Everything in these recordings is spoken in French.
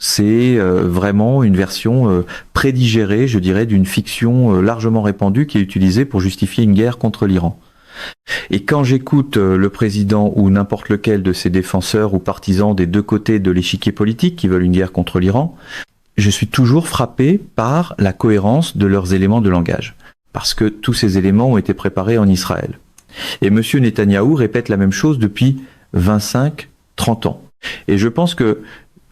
C'est vraiment une version prédigérée, je dirais, d'une fiction largement répandue qui est utilisée pour justifier une guerre contre l'Iran. Et quand j'écoute le président ou n'importe lequel de ses défenseurs ou partisans des deux côtés de l'échiquier politique qui veulent une guerre contre l'Iran, je suis toujours frappé par la cohérence de leurs éléments de langage. Parce que tous ces éléments ont été préparés en Israël. Et M. Netanyahou répète la même chose depuis 25-30 ans. Et je pense que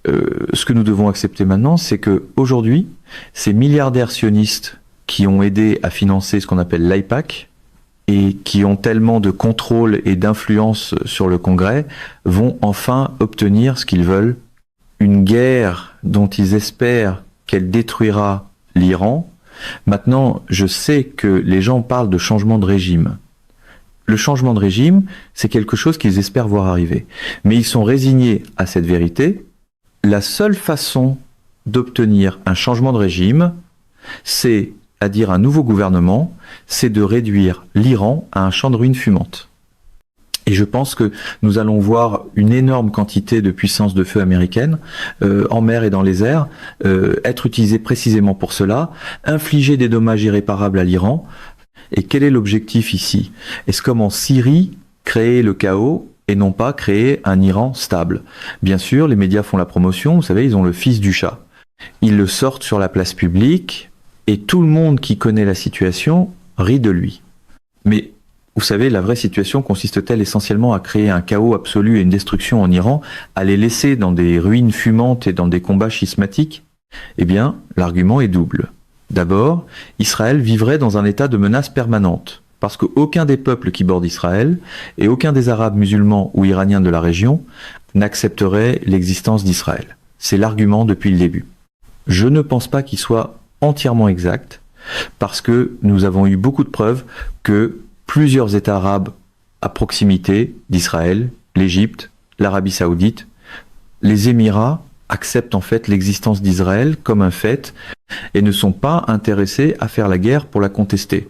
ce que nous devons accepter maintenant, c'est que aujourd'hui, ces milliardaires sionistes qui ont aidé à financer ce qu'on appelle l'AIPAC et qui ont tellement de contrôle et d'influence sur le Congrès, vont enfin obtenir ce qu'ils veulent. Une guerre dont ils espèrent qu'elle détruira l'Iran. Maintenant, je sais que les gens parlent de changement de régime. Le changement de régime, c'est quelque chose qu'ils espèrent voir arriver. Mais ils sont résignés à cette vérité. La seule façon d'obtenir un changement de régime, c'est-à-dire un nouveau gouvernement, c'est de réduire l'Iran à un champ de ruines fumantes. Et je pense que nous allons voir une énorme quantité de puissance de feu américaine en mer et dans les airs être utilisée précisément pour cela, infliger des dommages irréparables à l'Iran. Et quel est l'objectif ici? Est-ce comme en Syrie, créer le chaos et non pas créer un Iran stable? Bien sûr, les médias font la promotion, vous savez, ils ont le fils du chat. Ils le sortent sur la place publique et tout le monde qui connaît la situation rit de lui. Mais vous savez, la vraie situation consiste-t-elle essentiellement à créer un chaos absolu et une destruction en Iran, à les laisser dans des ruines fumantes et dans des combats schismatiques? Eh bien, l'argument est double. D'abord, Israël vivrait dans un état de menace permanente, parce qu'aucun des peuples qui bordent Israël, et aucun des Arabes musulmans ou Iraniens de la région, n'accepterait l'existence d'Israël. C'est l'argument depuis le début. Je ne pense pas qu'il soit entièrement exact, parce que nous avons eu beaucoup de preuves que plusieurs États arabes à proximité d'Israël, l'Égypte, l'Arabie Saoudite, les Émirats acceptent en fait l'existence d'Israël comme un fait et ne sont pas intéressés à faire la guerre pour la contester.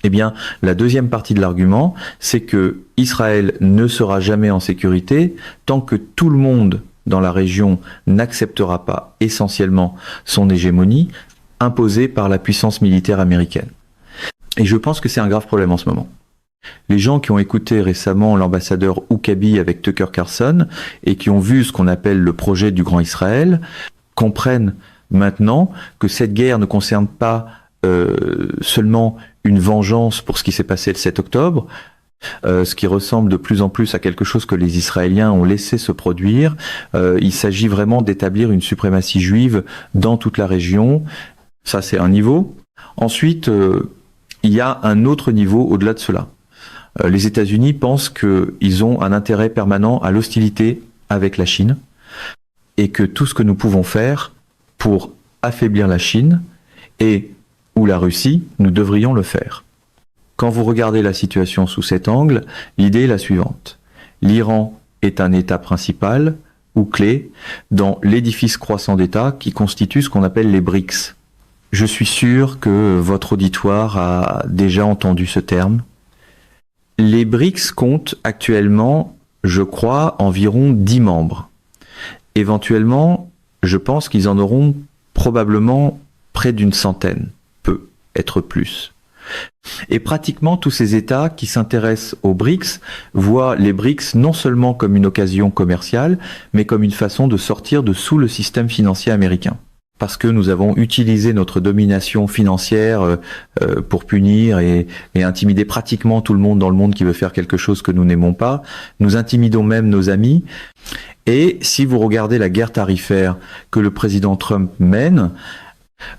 Eh bien, la deuxième partie de l'argument, c'est que Israël ne sera jamais en sécurité tant que tout le monde dans la région n'acceptera pas essentiellement son hégémonie imposée par la puissance militaire américaine. Et je pense que c'est un grave problème en ce moment. Les gens qui ont écouté récemment l'ambassadeur Oukabi avec Tucker Carlson et qui ont vu ce qu'on appelle le projet du Grand Israël comprennent maintenant que cette guerre ne concerne pas seulement une vengeance pour ce qui s'est passé le 7 octobre, ce qui ressemble de plus en plus à quelque chose que les Israéliens ont laissé se produire. Il s'agit vraiment d'établir une suprématie juive dans toute la région. Ça, c'est un niveau. Ensuite, il y a un autre niveau au-delà de cela. Les États-Unis pensent qu'ils ont un intérêt permanent à l'hostilité avec la Chine et que tout ce que nous pouvons faire pour affaiblir la Chine et ou la Russie, nous devrions le faire. Quand vous regardez la situation sous cet angle, l'idée est la suivante. L'Iran est un État principal ou clé dans l'édifice croissant d'États qui constitue ce qu'on appelle les BRICS. Je suis sûr que votre auditoire a déjà entendu ce terme. Les BRICS comptent actuellement, je crois, environ 10 membres. Éventuellement, je pense qu'ils en auront probablement près d'une centaine, peut être plus. Et pratiquement tous ces États qui s'intéressent aux BRICS voient les BRICS non seulement comme une occasion commerciale, mais comme une façon de sortir de sous le système financier américain. Parce que nous avons utilisé notre domination financière pour punir et intimider pratiquement tout le monde dans le monde qui veut faire quelque chose que nous n'aimons pas. Nous intimidons même nos amis. Et si vous regardez la guerre tarifaire que le président Trump mène,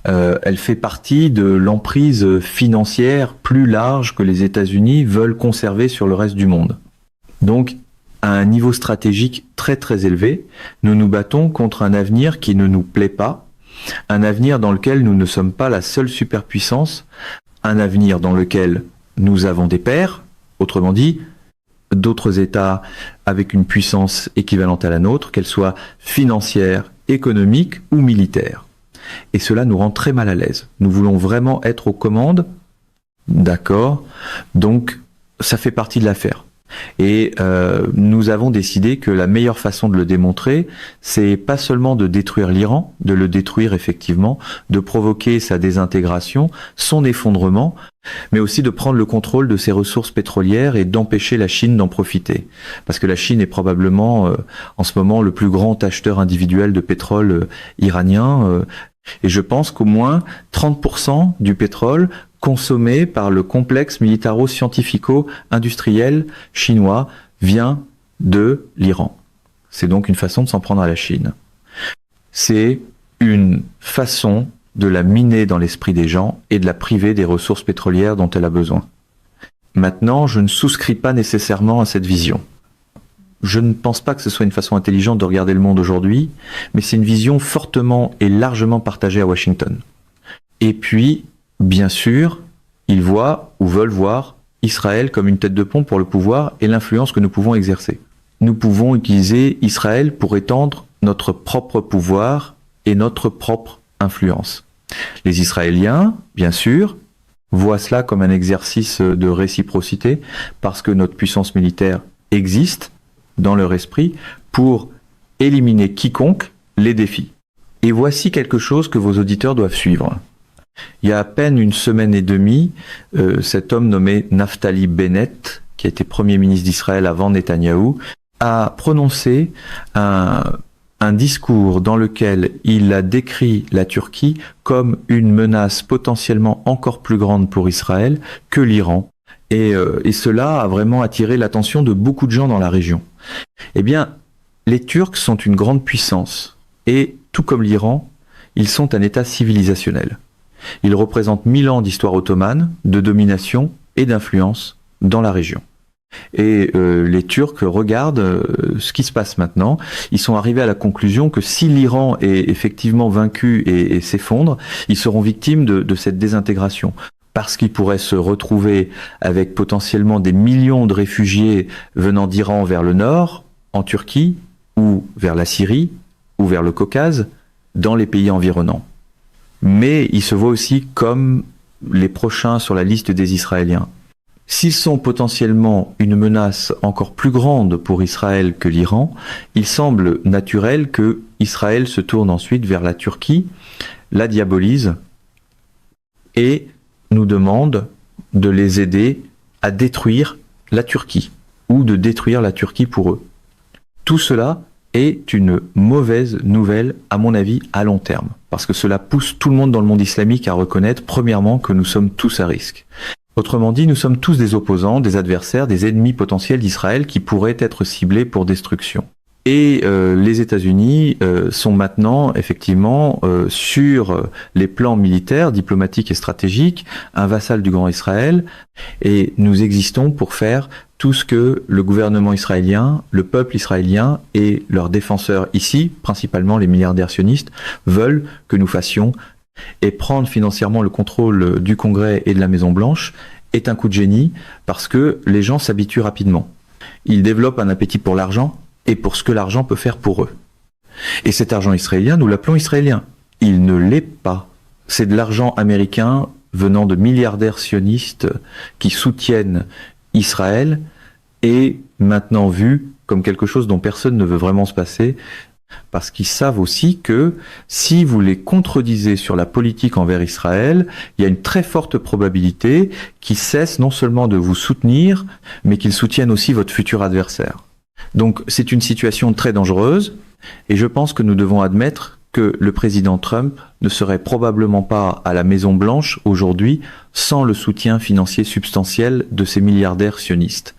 elle fait partie de l'emprise financière plus large que les États-Unis veulent conserver sur le reste du monde. Donc, à un niveau stratégique très très élevé, nous nous battons contre un avenir qui ne nous plaît pas, un avenir dans lequel nous ne sommes pas la seule superpuissance, un avenir dans lequel nous avons des pairs, autrement dit, d'autres États avec une puissance équivalente à la nôtre, qu'elle soit financière, économique ou militaire. Et cela nous rend très mal à l'aise. Nous voulons vraiment être aux commandes. D'accord. Donc, ça fait partie de l'affaire. Et nous avons décidé que la meilleure façon de le démontrer, c'est pas seulement de détruire l'Iran, de le détruire effectivement, de provoquer sa désintégration, son effondrement, mais aussi de prendre le contrôle de ses ressources pétrolières et d'empêcher la Chine d'en profiter. Parce que la Chine est probablement en ce moment le plus grand acheteur individuel de pétrole iranien. Et je pense qu'au moins 30% du pétrole consommé par le complexe militaro-scientifico-industriel chinois vient de l'Iran. C'est donc une façon de s'en prendre à la Chine. C'est une façon de la miner dans l'esprit des gens et de la priver des ressources pétrolières dont elle a besoin. Maintenant, je ne souscris pas nécessairement à cette vision. Je ne pense pas que ce soit une façon intelligente de regarder le monde aujourd'hui, mais c'est une vision fortement et largement partagée à Washington. Et puis, bien sûr, ils voient ou veulent voir Israël comme une tête de pont pour le pouvoir et l'influence que nous pouvons exercer. Nous pouvons utiliser Israël pour étendre notre propre pouvoir et notre propre influence. Les Israéliens, bien sûr, voient cela comme un exercice de réciprocité parce que notre puissance militaire existe dans leur esprit pour éliminer quiconque les défie. Et voici quelque chose que vos auditeurs doivent suivre. Il y a à peine une semaine et demie, cet homme nommé Naftali Bennett, qui a été Premier ministre d'Israël avant Netanyahou, a prononcé un discours dans lequel il a décrit la Turquie comme une menace potentiellement encore plus grande pour Israël que l'Iran. Et cela a vraiment attiré l'attention de beaucoup de gens dans la région. Eh bien, les Turcs sont une grande puissance. Et tout comme l'Iran, ils sont un État civilisationnel. Ils représentent 1000 ans d'histoire ottomane, de domination et d'influence dans la région. Et les Turcs regardent ce qui se passe maintenant. Ils sont arrivés à la conclusion que si l'Iran est effectivement vaincu et s'effondre, ils seront victimes de cette désintégration. Parce qu'ils pourraient se retrouver avec potentiellement des millions de réfugiés venant d'Iran vers le nord, en Turquie, ou vers la Syrie, ou vers le Caucase, dans les pays environnants. Mais ils se voient aussi comme les prochains sur la liste des Israéliens. S'ils sont potentiellement une menace encore plus grande pour Israël que l'Iran, il semble naturel que Israël se tourne ensuite vers la Turquie, la diabolise et nous demande de les aider à détruire la Turquie ou de détruire la Turquie pour eux. Tout cela est une mauvaise nouvelle, à mon avis, à long terme. Parce que cela pousse tout le monde dans le monde islamique à reconnaître, premièrement, que nous sommes tous à risque. Autrement dit, nous sommes tous des opposants, des adversaires, des ennemis potentiels d'Israël qui pourraient être ciblés pour destruction. Et les États-Unis sont maintenant, effectivement, sur les plans militaires, diplomatiques et stratégiques, un vassal du Grand Israël, et nous existons pour faire tout ce que le gouvernement israélien, le peuple israélien et leurs défenseurs ici, principalement les milliardaires sionistes, veulent que nous fassions. Et prendre financièrement le contrôle du Congrès et de la Maison-Blanche est un coup de génie parce que les gens s'habituent rapidement. Ils développent un appétit pour l'argent et pour ce que l'argent peut faire pour eux. Et cet argent israélien, nous l'appelons israélien. Il ne l'est pas. C'est de l'argent américain venant de milliardaires sionistes qui soutiennent Israël et maintenant vu comme quelque chose dont personne ne veut vraiment se passer, parce qu'ils savent aussi que si vous les contredisez sur la politique envers Israël, il y a une très forte probabilité qu'ils cessent non seulement de vous soutenir, mais qu'ils soutiennent aussi votre futur adversaire. Donc c'est une situation très dangereuse, et je pense que nous devons admettre que le président Trump ne serait probablement pas à la Maison-Blanche aujourd'hui sans le soutien financier substantiel de ces milliardaires sionistes.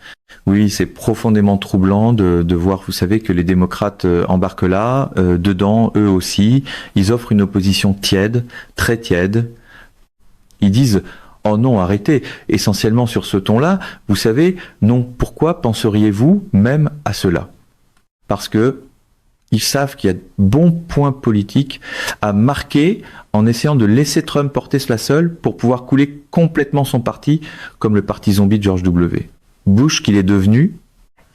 Oui, c'est profondément troublant de voir, vous savez, que les démocrates embarquent là, dedans, eux aussi. Ils offrent une opposition tiède, très tiède. Ils disent « Oh non, arrêtez !» Essentiellement sur ce ton-là, vous savez, non, pourquoi penseriez-vous même à cela? Parce que ils savent qu'il y a de bons points politiques à marquer en essayant de laisser Trump porter cela seul pour pouvoir couler complètement son parti, comme le parti zombie de George W. Bush qu'il est devenu,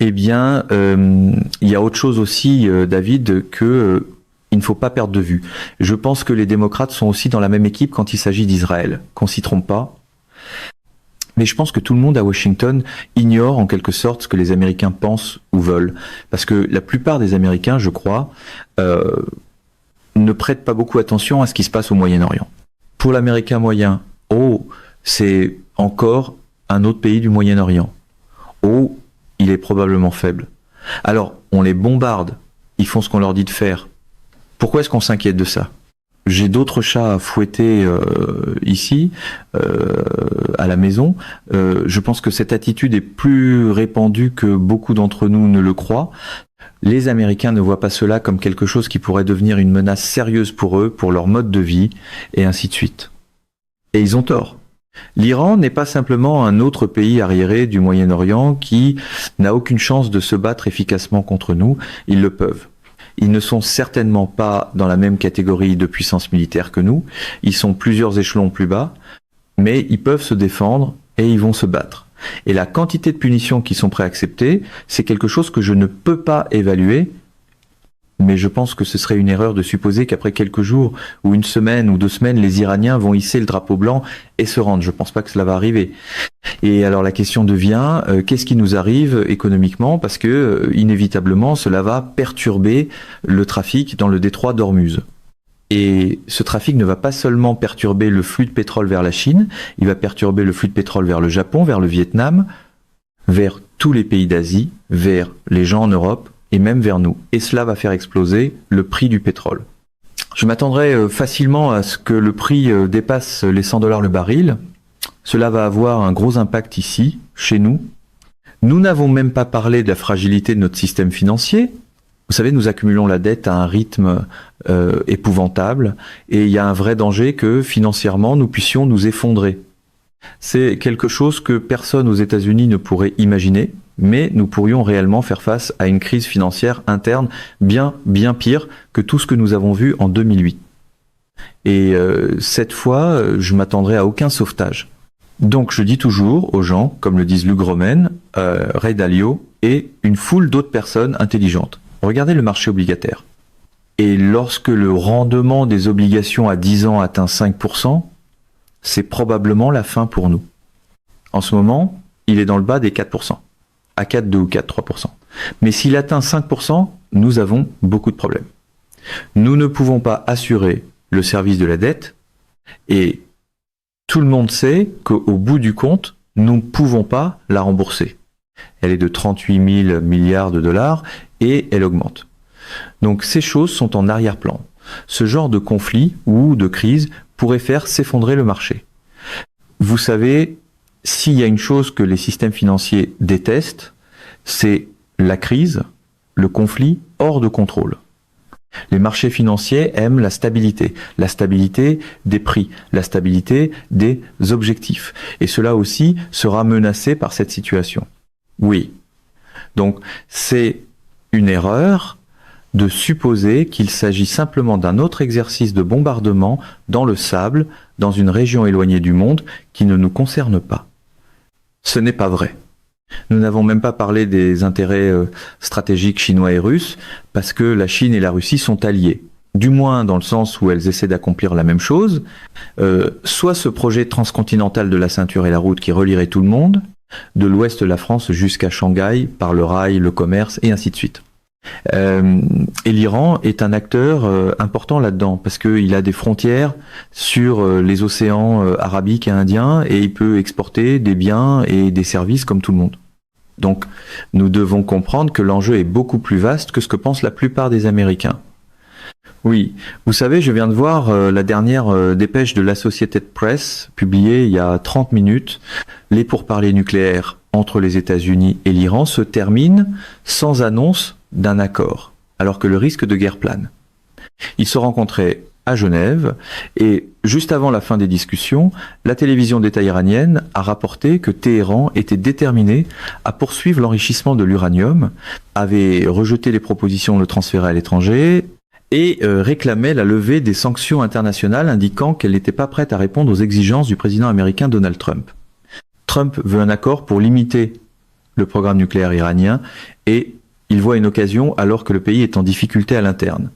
eh bien, il y a autre chose aussi, David, que il ne faut pas perdre de vue. Je pense que les démocrates sont aussi dans la même équipe quand il s'agit d'Israël, qu'on s'y trompe pas. Mais je pense que tout le monde à Washington ignore en quelque sorte ce que les Américains pensent ou veulent. Parce que la plupart des Américains, je crois, ne prêtent pas beaucoup attention à ce qui se passe au Moyen-Orient. Pour l'Américain moyen, c'est encore un autre pays du Moyen-Orient. Il est probablement faible. Alors, on les bombarde, ils font ce qu'on leur dit de faire. Pourquoi est-ce qu'on s'inquiète de ça ? J'ai d'autres chats à fouetter ici, à la maison. Je pense que cette attitude est plus répandue que beaucoup d'entre nous ne le croient. Les Américains ne voient pas cela comme quelque chose qui pourrait devenir une menace sérieuse pour eux, pour leur mode de vie, et ainsi de suite. Et ils ont tort. L'Iran n'est pas simplement un autre pays arriéré du Moyen-Orient qui n'a aucune chance de se battre efficacement contre nous. Ils le peuvent. Ils ne sont certainement pas dans la même catégorie de puissance militaire que nous. Ils sont plusieurs échelons plus bas, mais ils peuvent se défendre et ils vont se battre. Et la quantité de punitions qu'ils sont prêts à accepter, c'est quelque chose que je ne peux pas évaluer, mais je pense que ce serait une erreur de supposer qu'après quelques jours, ou une semaine, ou 2 semaines, les Iraniens vont hisser le drapeau blanc et se rendre. Je pense pas que cela va arriver. Et alors la question devient, qu'est-ce qui nous arrive économiquement ? Parce que, inévitablement, cela va perturber le trafic dans le détroit d'Ormuz. Et ce trafic ne va pas seulement perturber le flux de pétrole vers la Chine, il va perturber le flux de pétrole vers le Japon, vers le Vietnam, vers tous les pays d'Asie, vers les gens en Europe, et même vers nous. Et cela va faire exploser le prix du pétrole. Je m'attendrais facilement à ce que le prix dépasse les $100 le baril. Cela va avoir un gros impact ici, chez nous. Nous n'avons même pas parlé de la fragilité de notre système financier. Vous savez, nous accumulons la dette à un rythme épouvantable et il y a un vrai danger que financièrement nous puissions nous effondrer. C'est quelque chose que personne aux États-Unis ne pourrait imaginer. Mais nous pourrions réellement faire face à une crise financière interne bien pire que tout ce que nous avons vu en 2008. Et cette fois, je m'attendrai à aucun sauvetage. Donc je dis toujours aux gens, comme le disent Luc Romaine, Ray Dalio et une foule d'autres personnes intelligentes. Regardez le marché obligataire. Et lorsque le rendement des obligations à 10 ans atteint 5%, c'est probablement la fin pour nous. En ce moment, il est dans le bas des 4%. À 4,2 ou 4,3%. Mais s'il atteint 5%, nous avons beaucoup de problèmes. Nous ne pouvons pas assurer le service de la dette et tout le monde sait qu'au bout du compte, nous ne pouvons pas la rembourser. Elle est de 38 000 milliards de dollars et elle augmente. Donc ces choses sont en arrière-plan. Ce genre de conflit ou de crise pourrait faire s'effondrer le marché. Vous savez, s'il y a une chose que les systèmes financiers détestent, c'est la crise, le conflit hors de contrôle. Les marchés financiers aiment la stabilité des prix, la stabilité des objectifs. Et cela aussi sera menacé par cette situation. Oui. Donc, c'est une erreur de supposer qu'il s'agit simplement d'un autre exercice de bombardement dans le sable, dans une région éloignée du monde qui ne nous concerne pas. Ce n'est pas vrai. Nous n'avons même pas parlé des intérêts stratégiques chinois et russes, parce que la Chine et la Russie sont alliées. Du moins dans le sens où elles essaient d'accomplir la même chose, soit ce projet transcontinental de la ceinture et la route qui relierait tout le monde, de l'ouest de la France jusqu'à Shanghai, par le rail, le commerce, et ainsi de suite. Et l'Iran est un acteur important là-dedans parce qu'il a des frontières sur les océans arabiques et indiens et il peut exporter des biens et des services comme tout le monde. Donc nous devons comprendre que l'enjeu est beaucoup plus vaste que ce que pensent la plupart des Américains. Oui, vous savez, je viens de voir la dernière dépêche de l'Associated Press publiée il y a 30 minutes. Les pourparlers nucléaires entre les États-Unis et l'Iran se terminent sans annonce d'un accord, alors que le risque de guerre plane. Ils se rencontraient à Genève et juste avant la fin des discussions, la télévision d'État iranienne a rapporté que Téhéran était déterminé à poursuivre l'enrichissement de l'uranium, avait rejeté les propositions de le transférer à l'étranger et réclamait la levée des sanctions internationales indiquant qu'elle n'était pas prête à répondre aux exigences du président américain Donald Trump. Trump veut un accord pour limiter le programme nucléaire iranien et il voit une occasion alors que le pays est en difficulté à l'interne,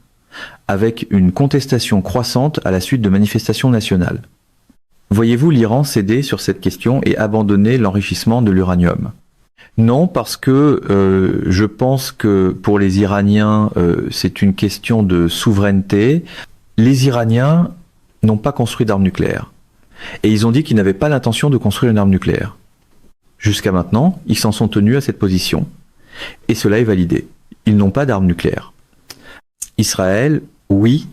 avec une contestation croissante à la suite de manifestations nationales. Voyez-vous l'Iran céder sur cette question et abandonner l'enrichissement de l'uranium? Non, parce que je pense que pour les Iraniens, c'est une question de souveraineté. Les Iraniens n'ont pas construit d'armes nucléaires. Et ils ont dit qu'ils n'avaient pas l'intention de construire une arme nucléaire. Jusqu'à maintenant, ils s'en sont tenus à cette position. Et cela est validé. Ils n'ont pas d'armes nucléaires. Israël, oui,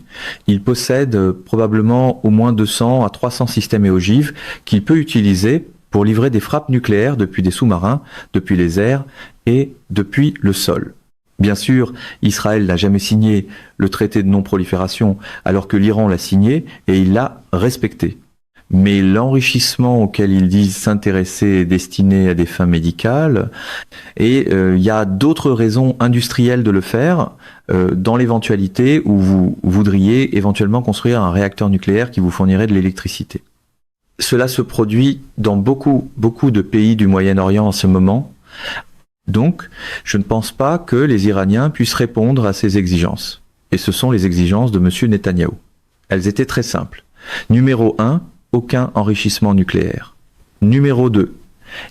il possède probablement au moins 200 à 300 systèmes et ogives qu'il peut utiliser pour livrer des frappes nucléaires depuis des sous-marins, depuis les airs et depuis le sol. Bien sûr, Israël n'a jamais signé le traité de non-prolifération alors que l'Iran l'a signé et il l'a respecté. Mais l'enrichissement auquel ils disent s'intéresser est destiné à des fins médicales et il y a d'autres raisons industrielles de le faire dans l'éventualité où vous voudriez éventuellement construire un réacteur nucléaire qui vous fournirait de l'électricité. Cela se produit dans beaucoup de pays du Moyen-Orient en ce moment. Donc, je ne pense pas que les Iraniens puissent répondre à ces exigences. Et ce sont les exigences de M. Netanyahou. Elles étaient très simples. Numéro 1, aucun enrichissement nucléaire. Numéro 2,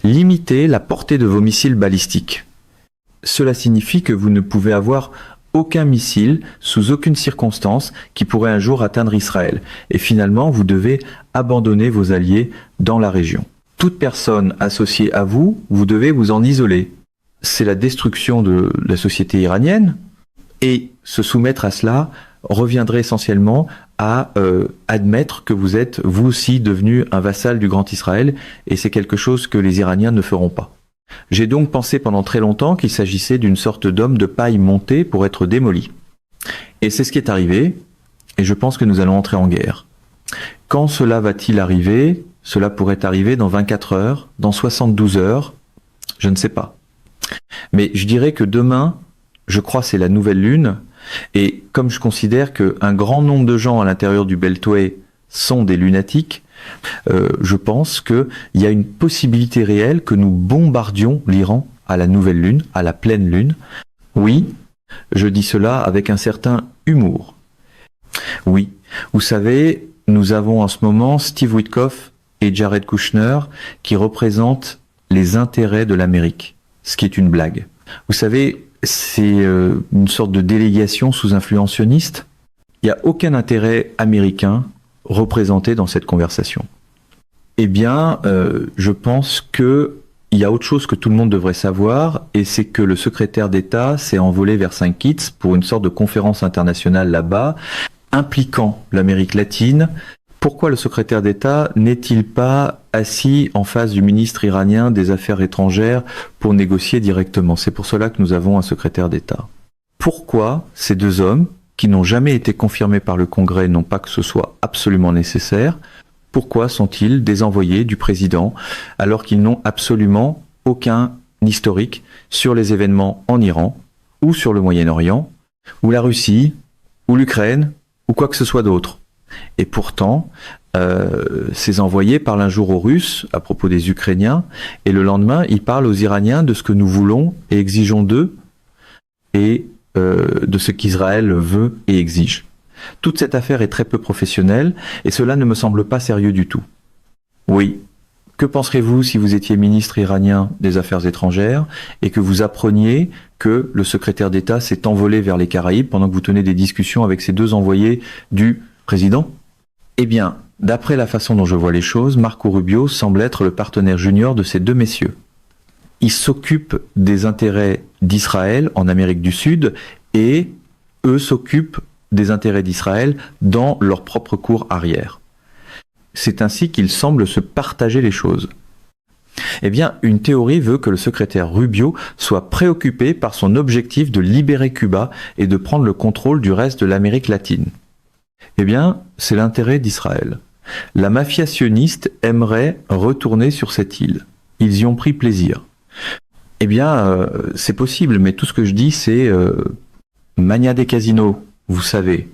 limitez la portée de vos missiles balistiques. Cela signifie que vous ne pouvez avoir aucun missile, sous aucune circonstance, qui pourrait un jour atteindre Israël. Et finalement, vous devez abandonner vos alliés dans la région. Toute personne associée à vous, vous devez vous en isoler. C'est la destruction de la société iranienne. Et se soumettre à cela reviendrait essentiellement à admettre que vous êtes, vous aussi, devenu un vassal du grand Israël. Et c'est quelque chose que les Iraniens ne feront pas. J'ai donc pensé pendant très longtemps qu'il s'agissait d'une sorte d'homme de paille monté pour être démoli. Et c'est ce qui est arrivé, et je pense que nous allons entrer en guerre. Quand cela va-t-il arriver? Cela pourrait arriver dans 24 heures, dans 72 heures, je ne sais pas. Mais je dirais que demain, je crois c'est la nouvelle lune, et comme je considère qu'un grand nombre de gens à l'intérieur du Beltway sont des lunatiques, je pense qu'il y a une possibilité réelle que nous bombardions l'Iran à la nouvelle lune, à la pleine lune. Oui, je dis cela avec un certain humour. Oui, vous savez, nous avons en ce moment Steve Witkoff et Jared Kushner qui représentent les intérêts de l'Amérique, ce qui est une blague. Vous savez, c'est une sorte de délégation sous influentionniste. Il n'y a aucun intérêt américain représenté dans cette conversation. Eh bien, je pense qu'il y a autre chose que tout le monde devrait savoir, et c'est que le secrétaire d'État s'est envolé vers Saint Kitts pour une sorte de conférence internationale là-bas, impliquant l'Amérique latine. Pourquoi le secrétaire d'État n'est-il pas assis en face du ministre iranien des Affaires étrangères pour négocier directement? C'est pour cela que nous avons un secrétaire d'État. Pourquoi ces deux hommes, qui n'ont jamais été confirmés par le Congrès, non pas que ce soit absolument nécessaire, pourquoi sont-ils des envoyés du président alors qu'ils n'ont absolument aucun historique sur les événements en Iran, ou sur le Moyen-Orient, ou la Russie, ou l'Ukraine, ou quoi que ce soit d'autre? Et pourtant, ces envoyés parlent un jour aux Russes à propos des Ukrainiens, et le lendemain, ils parlent aux Iraniens de ce que nous voulons et exigeons d'eux, et de ce qu'Israël veut et exige. Toute cette affaire est très peu professionnelle, et cela ne me semble pas sérieux du tout. Oui, que penserez-vous si vous étiez ministre iranien des Affaires étrangères, et que vous appreniez que le secrétaire d'État s'est envolé vers les Caraïbes pendant que vous tenez des discussions avec ces deux envoyés du président? Eh bien, d'après la façon dont je vois les choses, Marco Rubio semble être le partenaire junior de ces deux messieurs. Ils s'occupent des intérêts d'Israël en Amérique du Sud et eux s'occupent des intérêts d'Israël dans leur propre cour arrière. C'est ainsi qu'ils semblent se partager les choses. Eh bien, une théorie veut que le secrétaire Rubio soit préoccupé par son objectif de libérer Cuba et de prendre le contrôle du reste de l'Amérique latine. Eh bien, c'est l'intérêt d'Israël. La mafia sioniste aimerait retourner sur cette île. Ils y ont pris plaisir. Eh bien, c'est possible, mais tout ce que je dis, c'est mania des casinos, vous savez.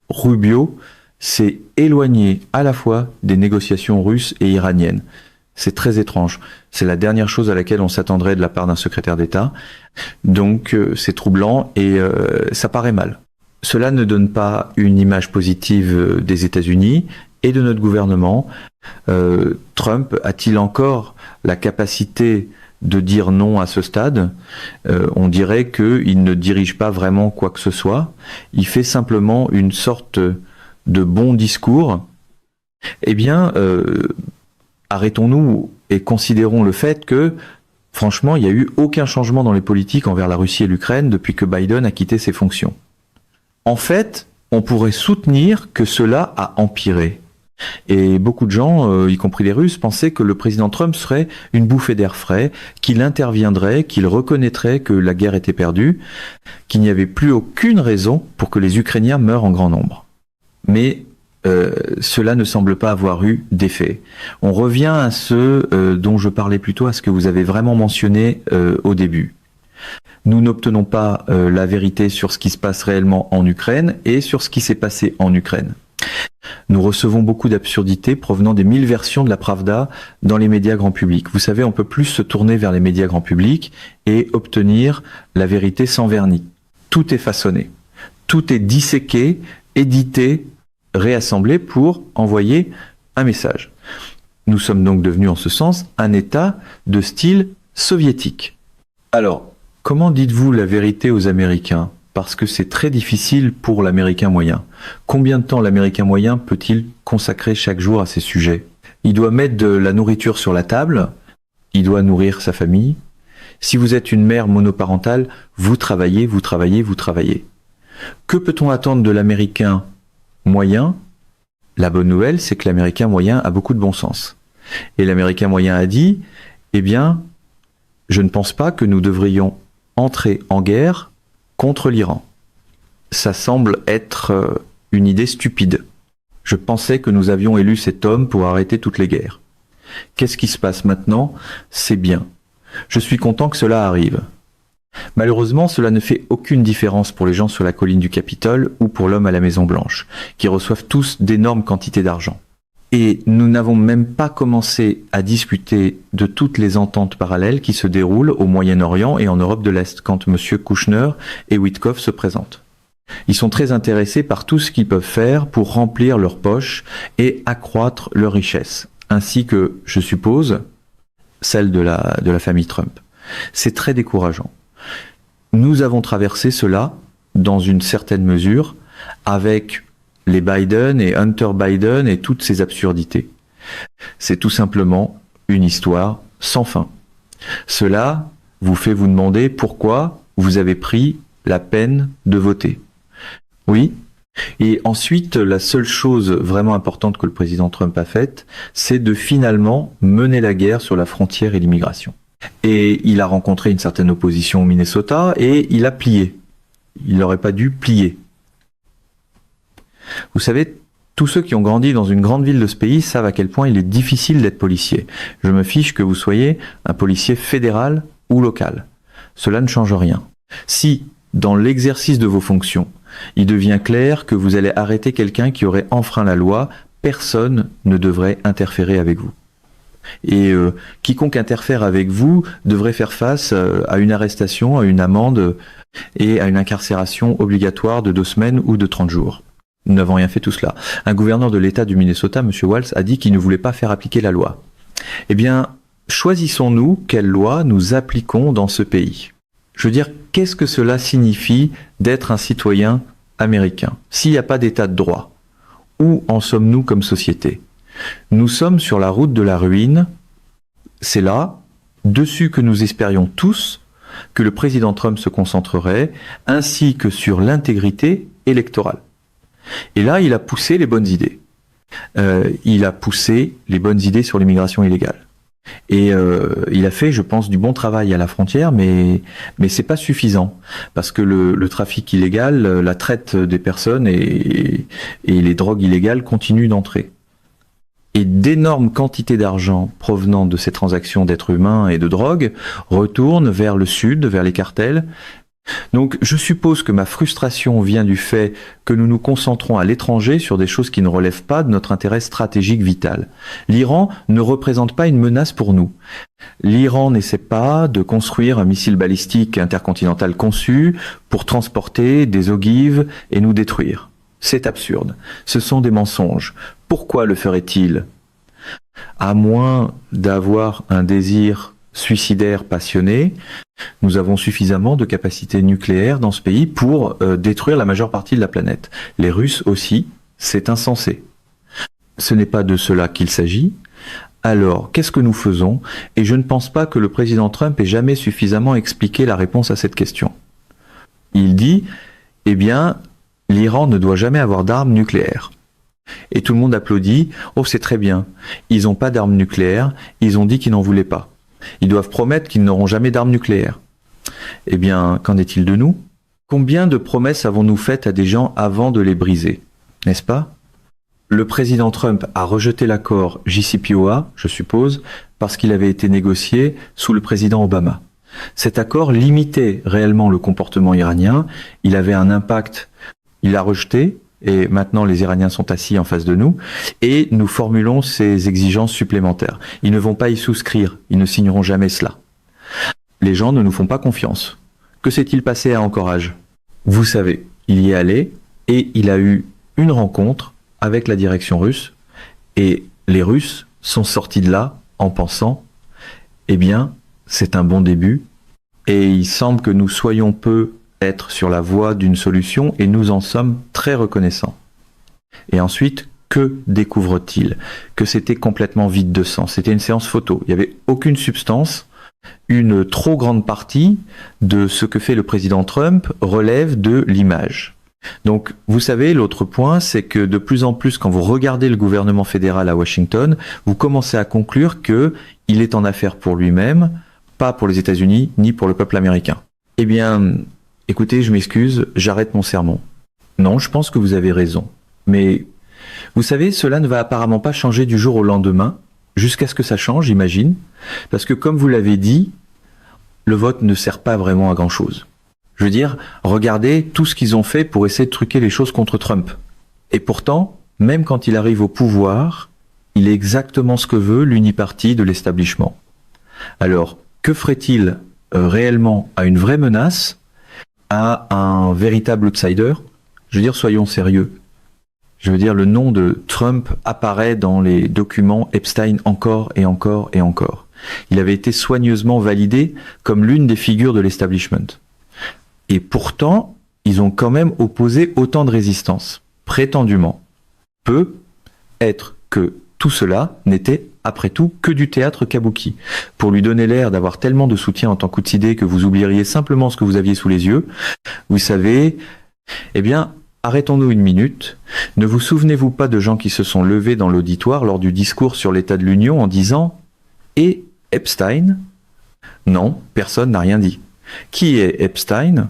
Rubio s'est éloigné à la fois des négociations russes et iraniennes. C'est très étrange. C'est la dernière chose à laquelle on s'attendrait de la part d'un secrétaire d'État. Donc, c'est troublant et ça paraît mal. Cela ne donne pas une image positive des États-Unis et de notre gouvernement. Trump a-t-il encore la capacité de dire non à ce stade? On dirait qu'il ne dirige pas vraiment quoi que ce soit. Il fait simplement une sorte de bon discours. Eh bien, arrêtons-nous et considérons le fait que, franchement, il n'y a eu aucun changement dans les politiques envers la Russie et l'Ukraine depuis que Biden a quitté ses fonctions. En fait, on pourrait soutenir que cela a empiré. Et beaucoup de gens, y compris les Russes, pensaient que le président Trump serait une bouffée d'air frais, qu'il interviendrait, qu'il reconnaîtrait que la guerre était perdue, qu'il n'y avait plus aucune raison pour que les Ukrainiens meurent en grand nombre. Mais cela ne semble pas avoir eu d'effet. On revient à ce dont je parlais plus tôt, à ce que vous avez vraiment mentionné au début. Nous n'obtenons pas la vérité sur ce qui se passe réellement en Ukraine et sur ce qui s'est passé en Ukraine. Nous recevons beaucoup d'absurdités provenant des 1000 versions de la Pravda dans les médias grand public. Vous savez, on peut plus se tourner vers les médias grand public et obtenir la vérité sans vernis. Tout est façonné. Tout est disséqué, édité, réassemblé pour envoyer un message. Nous sommes donc devenus en ce sens un État de style soviétique. Alors, comment dites-vous la vérité aux Américains ? Parce que c'est très difficile pour l'Américain moyen. Combien de temps l'Américain moyen peut-il consacrer chaque jour à ces sujets? Il doit mettre de la nourriture sur la table, il doit nourrir sa famille. Si vous êtes une mère monoparentale, vous travaillez, vous travaillez, vous travaillez. Que peut-on attendre de l'Américain moyen? La bonne nouvelle, c'est que l'Américain moyen a beaucoup de bon sens. Et l'Américain moyen a dit, eh bien, je ne pense pas que nous devrions entrer en guerre contre l'Iran. Ça semble être une idée stupide. Je pensais que nous avions élu cet homme pour arrêter toutes les guerres. Qu'est-ce qui se passe maintenant? C'est bien. Je suis content que cela arrive. Malheureusement, cela ne fait aucune différence pour les gens sur la colline du Capitole ou pour l'homme à la Maison Blanche, qui reçoivent tous d'énormes quantités d'argent. Et nous n'avons même pas commencé à discuter de toutes les ententes parallèles qui se déroulent au Moyen-Orient et en Europe de l'Est quand M. Kouchner et Witkoff se présentent. Ils sont très intéressés par tout ce qu'ils peuvent faire pour remplir leurs poches et accroître leur richesse, ainsi que, je suppose, celle de la famille Trump. C'est très décourageant. Nous avons traversé cela, dans une certaine mesure, avec les Biden et Hunter Biden et toutes ces absurdités. C'est tout simplement une histoire sans fin. Cela vous fait vous demander pourquoi vous avez pris la peine de voter. Oui. Et ensuite, la seule chose vraiment importante que le président Trump a faite, c'est de finalement mener la guerre sur la frontière et l'immigration. Et il a rencontré une certaine opposition au Minnesota et il a plié. Il n'aurait pas dû plier. Vous savez, tous ceux qui ont grandi dans une grande ville de ce pays savent à quel point il est difficile d'être policier. Je me fiche que vous soyez un policier fédéral ou local. Cela ne change rien. Si, dans l'exercice de vos fonctions, il devient clair que vous allez arrêter quelqu'un qui aurait enfreint la loi, personne ne devrait interférer avec vous. Et quiconque interfère avec vous devrait faire face à une arrestation, à une amende et à une incarcération obligatoire de 2 semaines ou de 30 jours. Nous n'avons rien fait tout cela. Un gouverneur de l'État du Minnesota, M. Walz, a dit qu'il ne voulait pas faire appliquer la loi. Eh bien, choisissons-nous quelle loi nous appliquons dans ce pays. Je veux dire, qu'est-ce que cela signifie d'être un citoyen américain s'il n'y a pas d'état de droit? Où en sommes-nous comme société? Nous sommes sur la route de la ruine. C'est là, dessus que nous espérions tous, que le président Trump se concentrerait, ainsi que sur l'intégrité électorale. Et là, il a poussé les bonnes idées. Il a poussé les bonnes idées sur l'immigration illégale. Et il a fait, je pense, du bon travail à la frontière, mais c'est pas suffisant. Parce que le trafic illégal, la traite des personnes et les drogues illégales continuent d'entrer. Et d'énormes quantités d'argent provenant de ces transactions d'êtres humains et de drogue retournent vers le sud, vers les cartels. Donc je suppose que ma frustration vient du fait que nous nous concentrons à l'étranger sur des choses qui ne relèvent pas de notre intérêt stratégique vital. L'Iran ne représente pas une menace pour nous. L'Iran n'essaie pas de construire un missile balistique intercontinental conçu pour transporter des ogives et nous détruire. C'est absurde. Ce sont des mensonges. Pourquoi le ferait-il ? À moins d'avoir un désir suicidaire passionné, nous avons suffisamment de capacités nucléaires dans ce pays pour détruire la majeure partie de la planète. Les Russes aussi, c'est insensé. Ce n'est pas de cela qu'il s'agit. Alors, qu'est-ce que nous faisons? Et je ne pense pas que le président Trump ait jamais suffisamment expliqué la réponse à cette question. Il dit, eh bien, l'Iran ne doit jamais avoir d'armes nucléaires. Et tout le monde applaudit, oh c'est très bien, ils n'ont pas d'armes nucléaires, ils ont dit qu'ils n'en voulaient pas. Ils doivent promettre qu'ils n'auront jamais d'armes nucléaires. Eh bien, qu'en est-il de nous? Combien de promesses avons-nous faites à des gens avant de les briser? N'est-ce pas? Le président Trump a rejeté l'accord JCPOA, je suppose, parce qu'il avait été négocié sous le président Obama. Cet accord limitait réellement le comportement iranien, il avait un impact, il l'a rejeté, et maintenant les Iraniens sont assis en face de nous, et nous formulons ces exigences supplémentaires. Ils ne vont pas y souscrire, ils ne signeront jamais cela. Les gens ne nous font pas confiance. Que s'est-il passé à Anchorage? Vous savez, il y est allé, et il a eu une rencontre avec la direction russe, et les Russes sont sortis de là en pensant, eh bien, c'est un bon début, et il semble que nous soyons peu être sur la voie d'une solution et nous en sommes très reconnaissants. Et ensuite, que découvre-t-il? Que c'était complètement vide de sens. C'était une séance photo. Il n'y avait aucune substance. Une trop grande partie de ce que fait le président Trump relève de l'image. Donc, vous savez, l'autre point, c'est que de plus en plus, quand vous regardez le gouvernement fédéral à Washington, vous commencez à conclure qu'il est en affaire pour lui-même, pas pour les États-Unis, ni pour le peuple américain. Eh bien, écoutez, je m'excuse, j'arrête mon sermon. Non, je pense que vous avez raison. Mais, vous savez, cela ne va apparemment pas changer du jour au lendemain, jusqu'à ce que ça change, j'imagine, parce que comme vous l'avez dit, le vote ne sert pas vraiment à grand-chose. Je veux dire, regardez tout ce qu'ils ont fait pour essayer de truquer les choses contre Trump. Et pourtant, même quand il arrive au pouvoir, il est exactement ce que veut l'unipartie de l'establishment. Alors, que ferait-il réellement à une vraie menace, à un véritable outsider? Je veux dire, soyons sérieux. Je veux dire, le nom de Trump apparaît dans les documents Epstein encore et encore et encore. Il avait été soigneusement validé comme l'une des figures de l'establishment. Et pourtant, ils ont quand même opposé autant de résistance. Prétendument. Peut être que tout cela n'était, après tout, que du théâtre kabuki. Pour lui donner l'air d'avoir tellement de soutien en tant qu'outsidé que vous oublieriez simplement ce que vous aviez sous les yeux, vous savez, eh bien, arrêtons-nous une minute. Ne vous souvenez-vous pas de gens qui se sont levés dans l'auditoire lors du discours sur l'état de l'Union en disant « Et Epstein ?» Non, personne n'a rien dit. Qui est Epstein?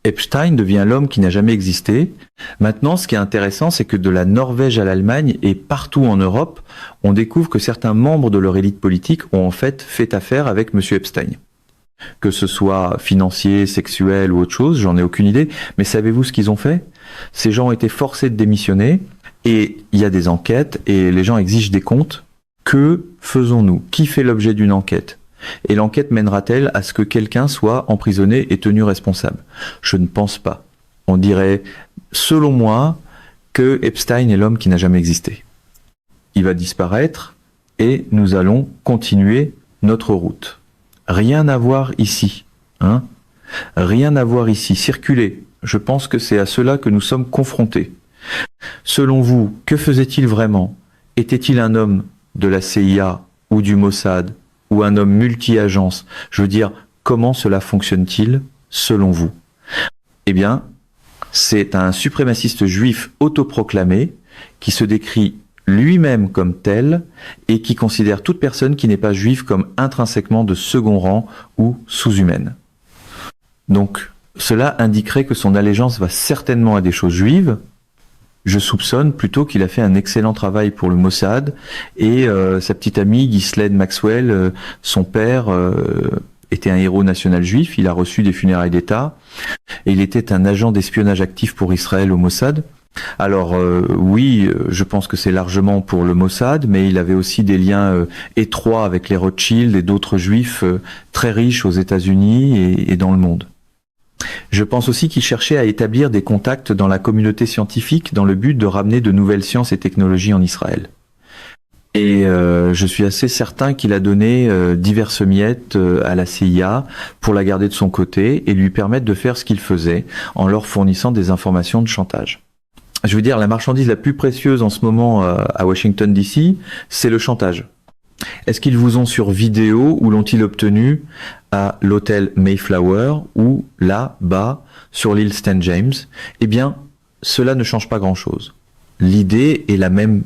Epstein devient l'homme qui n'a jamais existé. Maintenant, ce qui est intéressant, c'est que de la Norvège à l'Allemagne et partout en Europe, on découvre que certains membres de leur élite politique ont en fait affaire avec M. Epstein. Que ce soit financier, sexuel ou autre chose, j'en ai aucune idée. Mais savez-vous ce qu'ils ont fait? Ces gens ont été forcés de démissionner et il y a des enquêtes et les gens exigent des comptes. Que faisons-nous? Qui fait l'objet d'une enquête? Et l'enquête mènera-t-elle à ce que quelqu'un soit emprisonné et tenu responsable? Je ne pense pas. On dirait, selon moi, que Epstein est l'homme qui n'a jamais existé. Il va disparaître et nous allons continuer notre route. Rien à voir ici. Hein? Rien à voir ici. Circuler. Je pense que c'est à cela que nous sommes confrontés. Selon vous, que faisait-il vraiment? Était-il un homme de la CIA ou du Mossad ou un homme multi-agence? Je veux dire, comment cela fonctionne-t-il, selon vous? Eh bien, c'est un suprémaciste juif autoproclamé qui se décrit lui-même comme tel et qui considère toute personne qui n'est pas juive comme intrinsèquement de second rang ou sous-humaine. Donc, cela indiquerait que son allégeance va certainement à des choses juives. Je soupçonne plutôt qu'il a fait un excellent travail pour le Mossad et sa petite amie Ghislaine Maxwell, son père était un héros national juif, il a reçu des funérailles d'État et il était un agent d'espionnage actif pour Israël au Mossad. Alors oui, je pense que c'est largement pour le Mossad, mais il avait aussi des liens étroits avec les Rothschild et d'autres juifs très riches aux États-Unis et dans le monde. Je pense aussi qu'il cherchait à établir des contacts dans la communauté scientifique dans le but de ramener de nouvelles sciences et technologies en Israël. Et je suis assez certain qu'il a donné diverses miettes à la CIA pour la garder de son côté et lui permettre de faire ce qu'il faisait en leur fournissant des informations de chantage. Je veux dire, la marchandise la plus précieuse en ce moment à Washington DC, c'est le chantage. Est-ce qu'ils vous ont sur vidéo ou l'ont-ils obtenu à l'hôtel Mayflower ou là-bas sur l'île St. James? Eh bien, cela ne change pas grand-chose. L'idée est la même.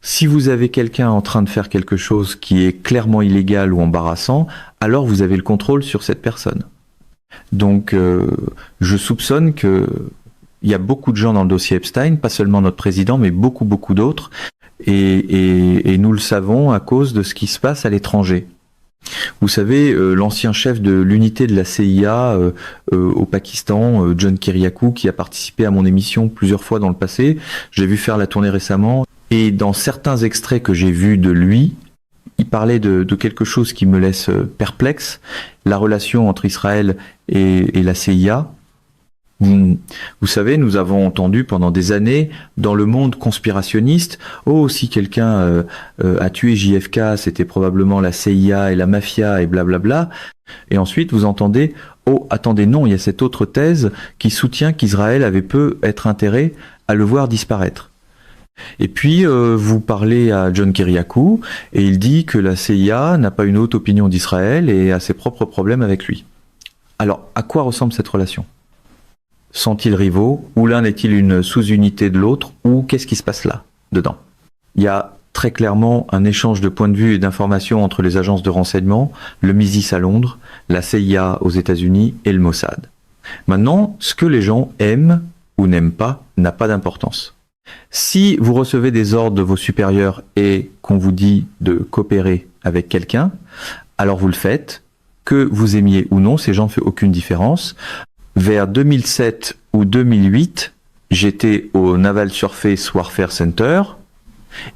Si vous avez quelqu'un en train de faire quelque chose qui est clairement illégal ou embarrassant, alors vous avez le contrôle sur cette personne. Donc, je soupçonne que il y a beaucoup de gens dans le dossier Epstein, pas seulement notre président, mais beaucoup d'autres, et nous le savons à cause de ce qui se passe à l'étranger. Vous savez, l'ancien chef de l'unité de la CIA au Pakistan, John Kiriakou, qui a participé à mon émission plusieurs fois dans le passé, j'ai vu faire la tournée récemment. Et dans certains extraits que j'ai vus de lui, il parlait de quelque chose qui me laisse perplexe, la relation entre Israël et la CIA. Vous savez, nous avons entendu pendant des années dans le monde conspirationniste, oh, si quelqu'un a tué JFK, c'était probablement la CIA et la mafia et blablabla. Et ensuite, vous entendez, oh, attendez, non, il y a cette autre thèse qui soutient qu'Israël avait peu être intérêt à le voir disparaître. Et puis, vous parlez à John Kiriakou, et il dit que la CIA n'a pas une haute opinion d'Israël et a ses propres problèmes avec lui. Alors, à quoi ressemble cette relation? Sont-ils rivaux? Ou l'un est-il une sous-unité de l'autre? Ou qu'est-ce qui se passe là, dedans? Il y a très clairement un échange de points de vue et d'informations entre les agences de renseignement, le MI6 à Londres, la CIA aux États-Unis et le Mossad. Maintenant, ce que les gens aiment ou n'aiment pas n'a pas d'importance. Si vous recevez des ordres de vos supérieurs et qu'on vous dit de coopérer avec quelqu'un, alors vous le faites. Que vous aimiez ou non, ces gens ne font aucune différence. Vers 2007 ou 2008, j'étais au Naval Surface Warfare Center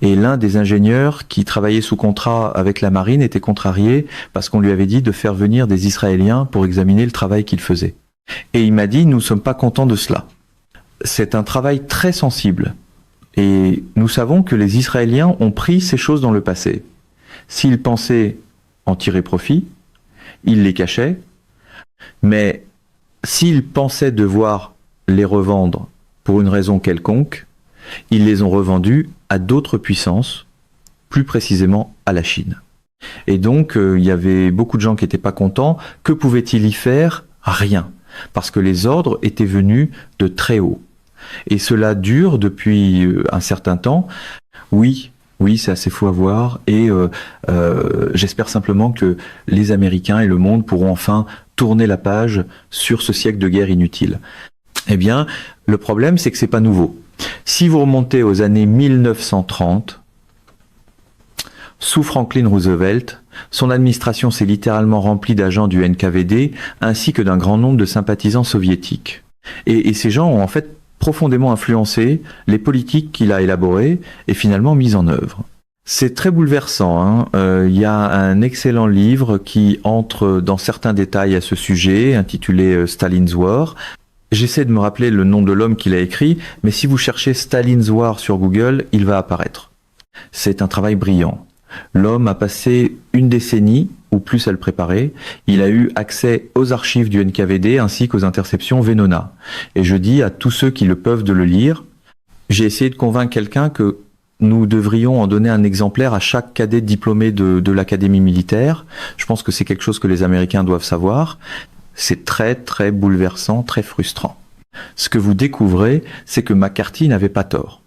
et l'un des ingénieurs qui travaillait sous contrat avec la marine était contrarié parce qu'on lui avait dit de faire venir des Israéliens pour examiner le travail qu'ils faisaient. Et il m'a dit, nous ne sommes pas contents de cela. C'est un travail très sensible. Et nous savons que les Israéliens ont pris ces choses dans le passé. S'ils pensaient en tirer profit, ils les cachaient. Mais s'ils pensaient devoir les revendre pour une raison quelconque, ils les ont revendus à d'autres puissances, plus précisément à la Chine. Et donc, il y avait beaucoup de gens qui n'étaient pas contents. Que pouvait-il y faire? Rien. Parce que les ordres étaient venus de très haut. Et cela dure depuis un certain temps. Oui, c'est assez fou à voir. Et j'espère simplement que les Américains et le monde pourront enfin tourner la page sur ce siècle de guerre inutile. Eh bien, le problème, c'est que c'est pas nouveau. Si vous remontez aux années 1930, sous Franklin Roosevelt, son administration s'est littéralement remplie d'agents du NKVD ainsi que d'un grand nombre de sympathisants soviétiques. Et ces gens ont en fait profondément influencé les politiques qu'il a élaborées et finalement mises en œuvre. C'est très bouleversant. Y a un excellent livre qui entre dans certains détails à ce sujet, intitulé Stalin's War. J'essaie de me rappeler le nom de l'homme qui l'a écrit, mais si vous cherchez Stalin's War sur Google, il va apparaître. C'est un travail brillant. L'homme a passé une décennie ou plus à le préparer. Il a eu accès aux archives du NKVD ainsi qu'aux interceptions Venona. Et je dis à tous ceux qui le peuvent de le lire, j'ai essayé de convaincre quelqu'un que nous devrions en donner un exemplaire à chaque cadet diplômé de l'académie militaire. Je pense que c'est quelque chose que les Américains doivent savoir. C'est très très bouleversant, très frustrant. Ce que vous découvrez, c'est que McCarthy n'avait pas tort.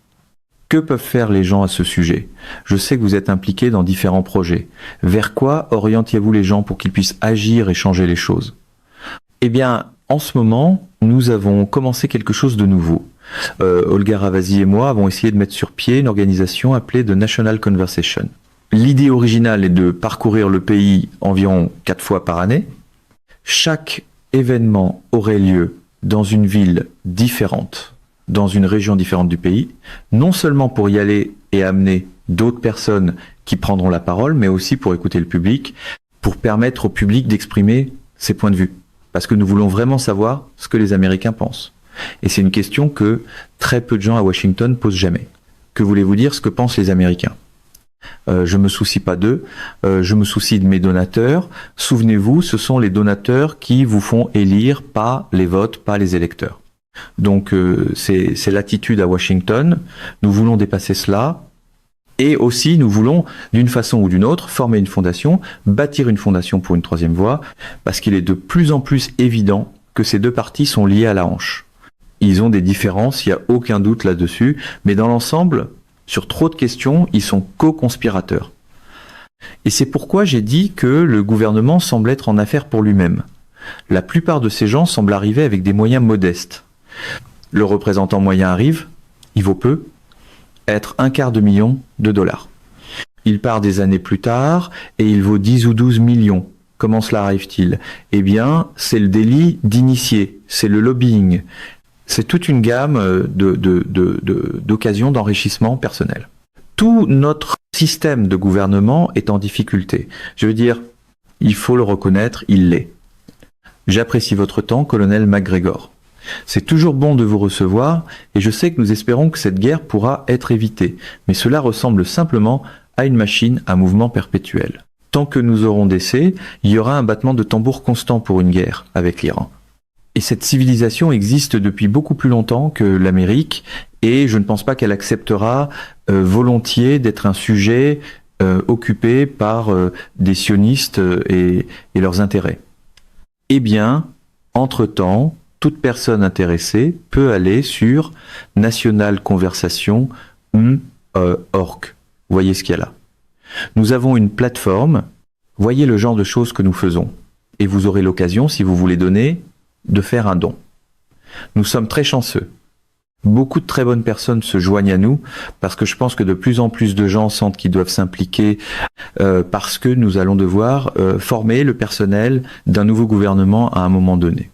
Que peuvent faire les gens à ce sujet? Je sais que vous êtes impliqués dans différents projets. Vers quoi orientiez-vous les gens pour qu'ils puissent agir et changer les choses? Eh bien, en ce moment, nous avons commencé quelque chose de nouveau. Olga Ravasi et moi avons essayé de mettre sur pied une organisation appelée The National Conversation. L'idée originale est de parcourir le pays environ 4 fois par année. Chaque événement aurait lieu dans une ville différente, dans une région différente du pays, non seulement pour y aller et amener d'autres personnes qui prendront la parole, mais aussi pour écouter le public, pour permettre au public d'exprimer ses points de vue. Parce que nous voulons vraiment savoir ce que les Américains pensent. Et c'est une question que très peu de gens à Washington posent jamais. Que voulez-vous dire ce que pensent les Américains? Je me soucie pas d'eux, je me soucie de mes donateurs. Souvenez-vous, ce sont les donateurs qui vous font élire, pas les votes, pas les électeurs. Donc c'est l'attitude à Washington. Nous voulons dépasser cela. Et aussi, nous voulons, d'une façon ou d'une autre, former une fondation, bâtir une fondation pour une troisième voie, parce qu'il est de plus en plus évident que ces deux partis sont liés à la hanche. Ils ont des différences, il n'y a aucun doute là-dessus, mais dans l'ensemble, sur trop de questions, ils sont co-conspirateurs. Et c'est pourquoi j'ai dit que le gouvernement semble être en affaire pour lui-même. La plupart de ces gens semblent arriver avec des moyens modestes. Le représentant moyen arrive, il vaut peu, être $250 000. Il part des années plus tard et il vaut 10 ou 12 millions. Comment cela arrive-t-il? Eh bien, c'est le délit d'initié, c'est le lobbying. C'est toute une gamme d'occasions d'enrichissement personnel. Tout notre système de gouvernement est en difficulté. Je veux dire, il faut le reconnaître, il l'est. J'apprécie votre temps, colonel McGregor. C'est toujours bon de vous recevoir, et je sais que nous espérons que cette guerre pourra être évitée, mais cela ressemble simplement à une machine à mouvement perpétuel. Tant que nous aurons d'essais, il y aura un battement de tambour constant pour une guerre avec l'Iran. Et cette civilisation existe depuis beaucoup plus longtemps que l'Amérique, et je ne pense pas qu'elle acceptera volontiers d'être un sujet occupé par des sionistes et leurs intérêts. Eh bien, entre-temps, toute personne intéressée peut aller sur nationalconversation.org. Voyez ce qu'il y a là. Nous avons une plateforme, voyez le genre de choses que nous faisons. Et vous aurez l'occasion, si vous voulez donner, de faire un don. Nous sommes très chanceux. Beaucoup de très bonnes personnes se joignent à nous parce que je pense que de plus en plus de gens sentent qu'ils doivent s'impliquer parce que nous allons devoir former le personnel d'un nouveau gouvernement à un moment donné.